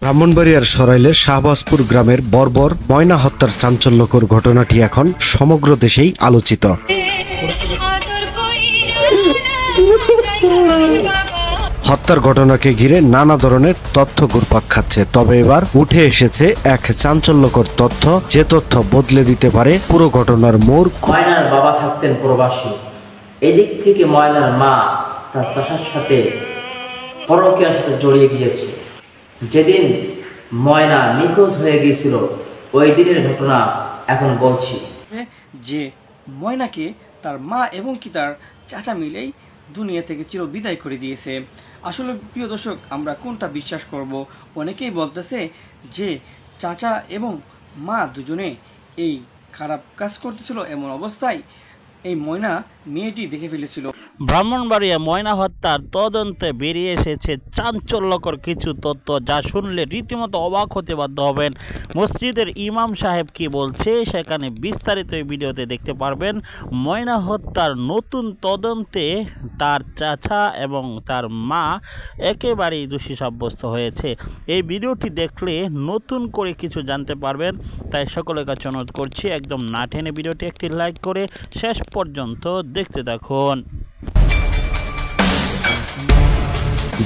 ব্রাহ্মণবাড়িয়ার সরাইলের শাহবাজপুর গ্রামের বর্বর ময়না হত্যার চাঞ্চল্যকর ঘটনাটি এখন সমগ্র দেশেই আলোচিত। হত্যার ঘটনাকে ঘিরে নানা ধরনের তথ্য ঘুরপাক খাচ্ছে, তবে এবার উঠে এসেছে এক চাঞ্চল্যকর তথ্য, যে তথ্য বদলে দিতে পারে পুরো ঘটনার মোড়। ময়নার বাবা থাকতেন প্রবাসী। এদিক থেকে ময়নার মা তার চাচার সাথে পরকীয়ার সাথে জড়িয়ে গিয়েছে। যেদিন ময়না নিখোঁজ হয়ে গিয়েছিল ওই দিনের ঘটনা এখন বলছি। যে ময়নাকে তার মা এবং কি তার চাচা মিলেই দুনিয়া থেকে চির বিদায় করে দিয়েছে। আসলে প্রিয় দর্শক, আমরা কোনটা বিশ্বাস করব? অনেকেই বলতেছে যে চাচা এবং মা দুজনে এই খারাপ কাজ করতেছিল, এমন অবস্থায় এই ময়না মেয়েটি দেখে ফেলেছিল। ব্রাহ্মণবাড়িয়া ময়না হত্যার তদন্তে বেরিয়ে এসেছে চাঞ্চল্যকর কিছু তথ্য, যা শুনলে রীতিমতো অবাক হতে বাধ্য হবেন। মসজিদের ইমাম সাহেব কি বলছে সেখানে বিস্তারিত এই ভিডিওতে দেখতে পারবেন। ময়না হত্যার নতুন তদন্তে তার চাচা এবং তার মা একেবারেই দোষী সাব্যস্ত হয়েছে। এই ভিডিওটি দেখলে নতুন করে কিছু জানতে পারবেন, তাই সকলের কাছে অনুরোধ করছি একদম না টেনে ভিডিওটি একটি লাইক করে শেষ পর্যন্ত দেখতে থাকুন।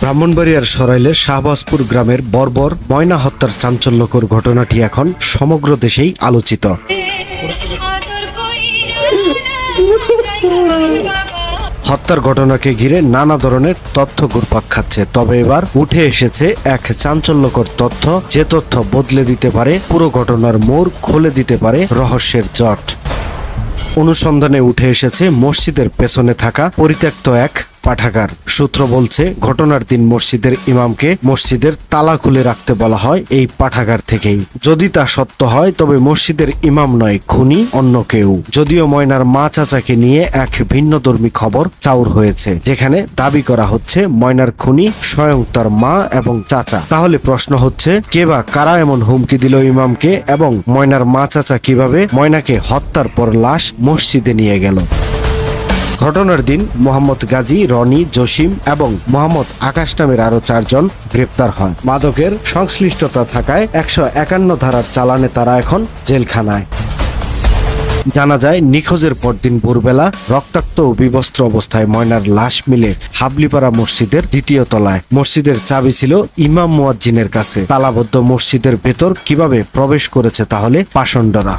ব্রাহ্মণবাড়িয়ার সরাইলের শাহবাজপুর গ্রামের বর্বর ময়না হত্যার চাঞ্চল্যকর ঘটনাটি এখন সমগ্র দেশেই আলোচিত। হত্যার ঘটনাকে ঘিরে নানা ধরনের তথ্য ঘুরপাক খাচ্ছে, তবে এবার উঠে এসেছে এক চাঞ্চল্যকর তথ্য, যে তথ্য বদলে দিতে পারে পুরো ঘটনার মোড়, খুলে দিতে পারে রহস্যের জট। অনুসন্ধানে উঠে এসেছে মসজিদের পেছনে থাকা পরিত্যক্ত এক পাঠাগার। সূত্র বলছে, ঘটনার দিন মসজিদের ইমামকে মসজিদের তালা খুলে রাখতে বলা হয় এই পাঠাগার থেকেই। যদি তা সত্য হয় তবে মসজিদের ইমাম নয়, খুনি অন্য কেউ। যদিও ময়নার মা চাচাকে নিয়ে এক ভিন্নধর্মী খবর চাউর হয়েছে, যেখানে দাবি করা হচ্ছে ময়নার খুনি স্বয়ং তার মা এবং চাচা। তাহলে প্রশ্ন হচ্ছে, কে বা কারা এমন হুমকি দিল ইমামকে, এবং ময়নার মা চাচা কিভাবে ময়নাকে হত্যার পর লাশ মসজিদে নিয়ে গেল? ঘটনার দিন মোহাম্মদ গাজী, রনি, জসিম এবং মোহাম্মদ আকাশ নামের আরো 4 জন গ্রেপ্তার হয়। মাদকের সংশ্লিষ্টতা থাকায় 151 ধারার চালানে তারা এখন জেলখানায়। জানা যায়, নিখোঁজের পরদিন ভোরবেলা রক্তাক্ত ও বিবস্ত্র অবস্থায় ময়নার লাশ মিলে হাবলিপাড়া মসজিদের 2য় তলায়। মসজিদের চাবি ছিল ইমাম মুয়াজ্জিনের কাছে। তালাবদ্ধ মসজিদের ভেতর কিভাবে প্রবেশ করেছে তাহলে পাষণ্ডরা?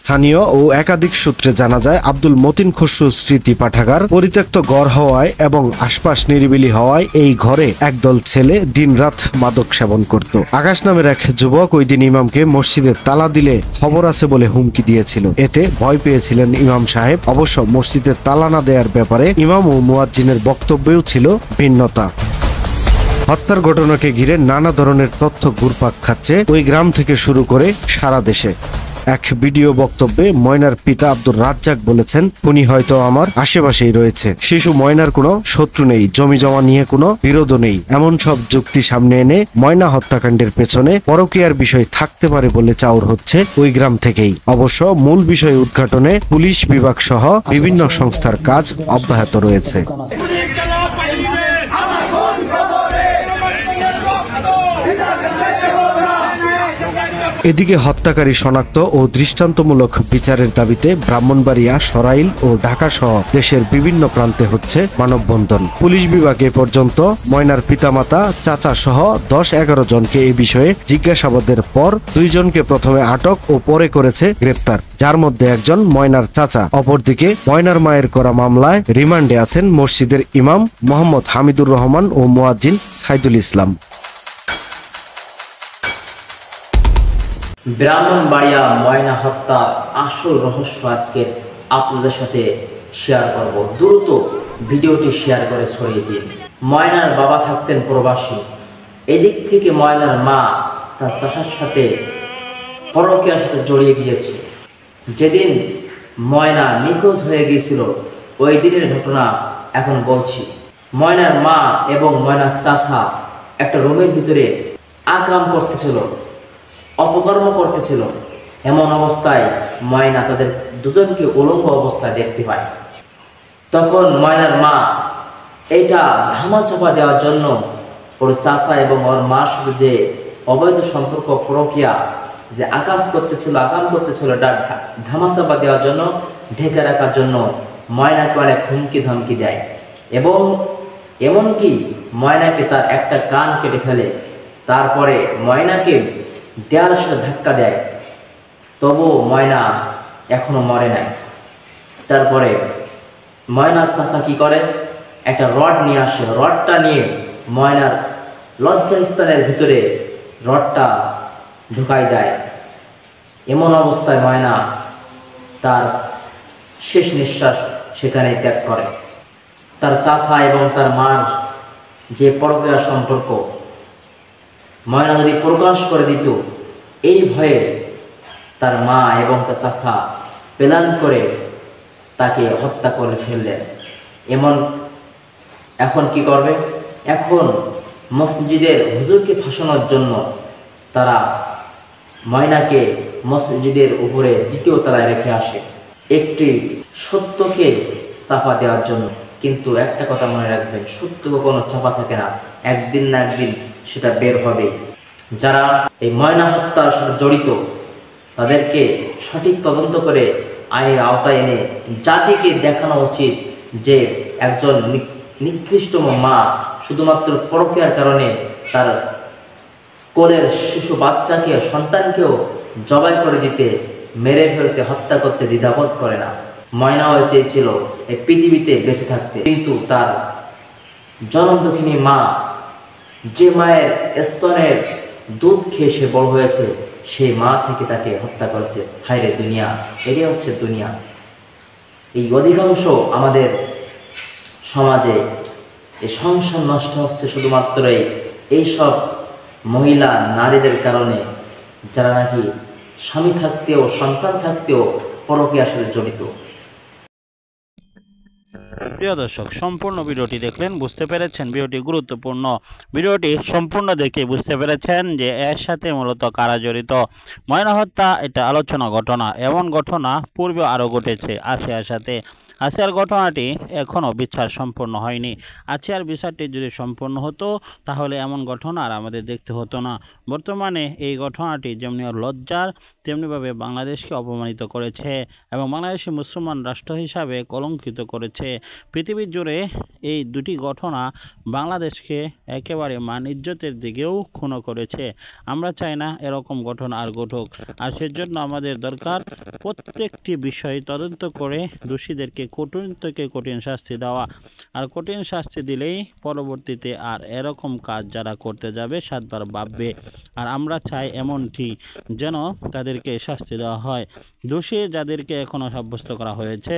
স্থানীয় ও একাধিক সূত্রে জানা যায়, আব্দুল মতিন খসরু স্মৃতি পাঠাগার পরিত্যক্ত ঘর হওয়ায় এবং আশপাশ নিরিবিলি হওয়ায় এই ঘরে একদল ছেলে দিনরাত মাদক সেবন করত। আকাশ নামের এক যুবক ওই দিন ইমামকে মসজিদের তালা দিলে খবর আছে বলে হুমকি দিয়েছিল। এতে ভয় পেয়েছিলেন ইমাম সাহেব। অবশ্য মসজিদের তালা না দেওয়ার ব্যাপারে ইমাম ও মুয়াজ্জিনের বক্তব্যেও ছিল ভিন্নতা। হত্যার ঘটনাকে ঘিরে নানা ধরনের তথ্য ঘুরপাক খাচ্ছে ওই গ্রাম থেকে শুরু করে সারা দেশে। এক ভিডিও বক্তব্যে ময়নার পিতা আব্দুর রাজ্জাক বলেছেন, খুনি হয়তো আমার আশেপাশেই রয়েছে। শিশু ময়নার কোনো শত্রু নেই, জমি জমা নিয়ে কোনো বিরোধ নেই, এমন সব যুক্তি সামনে এনে ময়না হত্যাকাণ্ডের পেছনে পরকীয়ার বিষয় থাকতে পারে বলে চাউর হচ্ছে ওই গ্রাম থেকেই। অবশ্য মূল বিষয় উদ্ঘাটনে পুলিশ বিভাগ সহ বিভিন্ন সংস্থার কাজ অব্যাহত রয়েছে। এদিকে হত্যাকারী শনাক্ত ও দৃষ্টান্তমূলক বিচারের দাবিতে ব্রাহ্মণবাড়িয়া, সরাইল ও ঢাকা সহ দেশের বিভিন্ন প্রান্তে হচ্ছে মানববন্ধন। পুলিশ বিভাগ এ পর্যন্ত ময়নার পিতামাতা, চাচা সহ 10-11 জনকে এই বিষয়ে জিজ্ঞাসাবাদের পর 2 জনকে প্রথমে আটক ও পরে করেছে গ্রেপ্তার, যার মধ্যে একজন ময়নার চাচা। অপরদিকে ময়নার মায়ের করা মামলায় রিমান্ডে আছেন মসজিদের ইমাম মোহাম্মদ হামিদুর রহমান ও মুয়াজ্জিন সাইদুল ইসলাম। ব্রাহ্মণবাড়িয়া ময়না হত্যার আসল রহস্য আজকে আপনাদের সাথে শেয়ার করব। দ্রুত ভিডিওটি শেয়ার করে ছড়িয়ে দিন। ময়নার বাবা থাকতেন প্রবাসী। এদিক থেকে ময়নার মা তার চাচার সাথে পরকীয়ার সাথে জড়িয়ে গিয়েছে। যেদিন ময়না নিখোঁজ হয়ে গিয়েছিল ওই দিনের ঘটনা এখন বলছি। ময়নার মা এবং ময়নার চাচা একটা রুমের ভিতরে আকাম করতেছিল, অপকর্ম করতেছিল। এমন অবস্থায় ময়না তাদের দুজনকে উলঙ্গ অবস্থায় দেখতে পায়। তখন ময়নার মা এটা ধামাচাপা দেওয়ার জন্য ওর চাচা এবং ওর মার সাথে যে অবৈধ সম্পর্ক প্রক্রিয়া যে আকাম করতেছিল এটা ধামাচাপা দেওয়ার জন্য, ঢেকে রাখার জন্য ময়নাকে অনেক হুমকি ধমকি দেয় এবং এমনকি ময়নাকে তার একটা কান কেটে ফেলে। তারপরে ময়নাকে দেওয়ার সাথে ধাক্কা দেয়, তবু ময়না এখনো মরে নাই। তারপরে ময়নার চাচা কি করে, একটা রড নিয়ে আসে, রডটা নিয়ে ময়নার লজ্জাস্থানের ভিতরে রডটা ঢুকাই দেয়। এমন অবস্থায় ময়না তার শেষ নিঃশ্বাস সেখানে ত্যাগ করে। তার চাচা এবং তার মার যে পরকীয়া সম্পর্ক ময়না যদি প্রকাশ করে দিত, এই ভয়ে তার মা এবং তার চাচা প্ল্যান করে তাকে হত্যা করে ফেললেন। এখন কি করবে? এখন মসজিদের হুজুরকে ফাঁসানোর জন্য তারা ময়নাকে মসজিদের উপরে দ্বিতীয় তলায় রেখে আসে, একটি সত্যকে চাপা দেওয়ার জন্য। কিন্তু একটা কথা মনে রাখবেন, সত্য কোনো চাপা থাকে না, একদিন না একদিন সেটা বের হবে। যারা এই ময়না হত্যার সাথে জড়িত তাদেরকে সঠিক তদন্ত করে আইনের আওতায় এনে জাতিকে দেখানো উচিত যে একজন নিকৃষ্ট মা শুধুমাত্র পরকীয়ার কারণে তার কোলের শিশু বাচ্চাকে, সন্তানকেও জবাই করে দিতে, মেরে ফেলতে, হত্যা করতে দ্বিধাবোধ করে না। ময়নাও চেয়েছিল এই পৃথিবীতে বেঁচে থাকতে, কিন্তু তার জনমদুখিনী মা, যে মায়ের স্তনের দুধ খেয়ে সে বড় হয়েছে, সেই মা থেকে তাকে হত্যা করেছে। হায়রে দুনিয়া, এটাই হচ্ছে দুনিয়া। এই অধিকাংশ আমাদের সমাজে এই সংসার নষ্ট হচ্ছে শুধুমাত্র এইসব মহিলা নারীদের কারণে, যারা নাকি স্বামী থাকতেও সন্তান থাকতেও পরকীয়ার সাথে জড়িত। প্রিয় দর্শক, সম্পূর্ণ ভিডিওটি দেখলেন, বুঝতে পেরেছেন ভিডিওটি গুরুত্বপূর্ণ। ভিডিওটি সম্পূর্ণ দেখে বুঝতে পেরেছেন যে এর সাথে মূলত কারা জড়িত। ময়না হত্যা এটা আলোচনা ঘটনা, এমন ঘটনা পূর্বে আরও ঘটেছে আসিয়ার সাথে। আসিয়ার ঘটনাটি এখনও বিচার সম্পন্ন হয়নি। আসিয়ার বিচারটি যদি সম্পন্ন হতো তাহলে এমন ঘটনা আর আমাদের দেখতে হতো না। বর্তমানে এই ঘটনাটি যেমনি লজ্জার তেমনিভাবে বাংলাদেশকে অপমানিত করেছে এবং বাংলাদেশে মুসলমান রাষ্ট্র হিসাবে কলঙ্কিত করেছে। পৃথিবী জুড়ে এই দুটি ঘটনা বাংলাদেশকে একেবারে মান ইজ্জতের দিকেও ক্ষুণ্ণ করেছে। আমরা চাই না এরকম ঘটনা আর ঘটুক, আর সেজন্য আমাদের দরকার প্রত্যেকটি বিষয় তদন্ত করে দোষীদেরকে কঠিন থেকে কঠিন শাস্তি দেওয়া। আর কঠিন শাস্তি দিলেই পরবর্তীতে আর এরকম কাজ যারা করতে যাবে সাতবার ভাববে। আর আমরা চাই এমনটি যেন তাদেরকে শাস্তি দেওয়া হয়। দোষী যাদেরকে এখনও সাব্যস্ত করা হয়েছে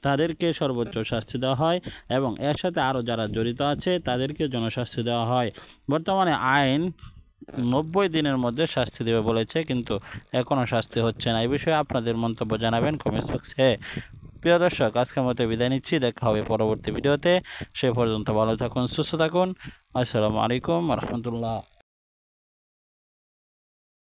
তাদেরকে সর্বোচ্চ শাস্তি দেওয়া হয় এবং এর সাথে আরও যারা জড়িত আছে তাদেরকে যেন শাস্তি দেওয়া হয়। বর্তমানে আইন 90 দিনের মধ্যে শাস্তি দেবে বলেছে, কিন্তু এখনও শাস্তি হচ্ছে না। এই বিষয়ে আপনাদের মন্তব্য জানাবেন কমেন্ট বক্সে। প্রিয় দর্শক, আজকের মতো বিদায় নিচ্ছি, দেখা হবে পরবর্তী ভিডিওতে। সে পর্যন্ত ভালো থাকুন, সুস্থ থাকুন। আসসালামু আলাইকুম রহমতুল্লাহ।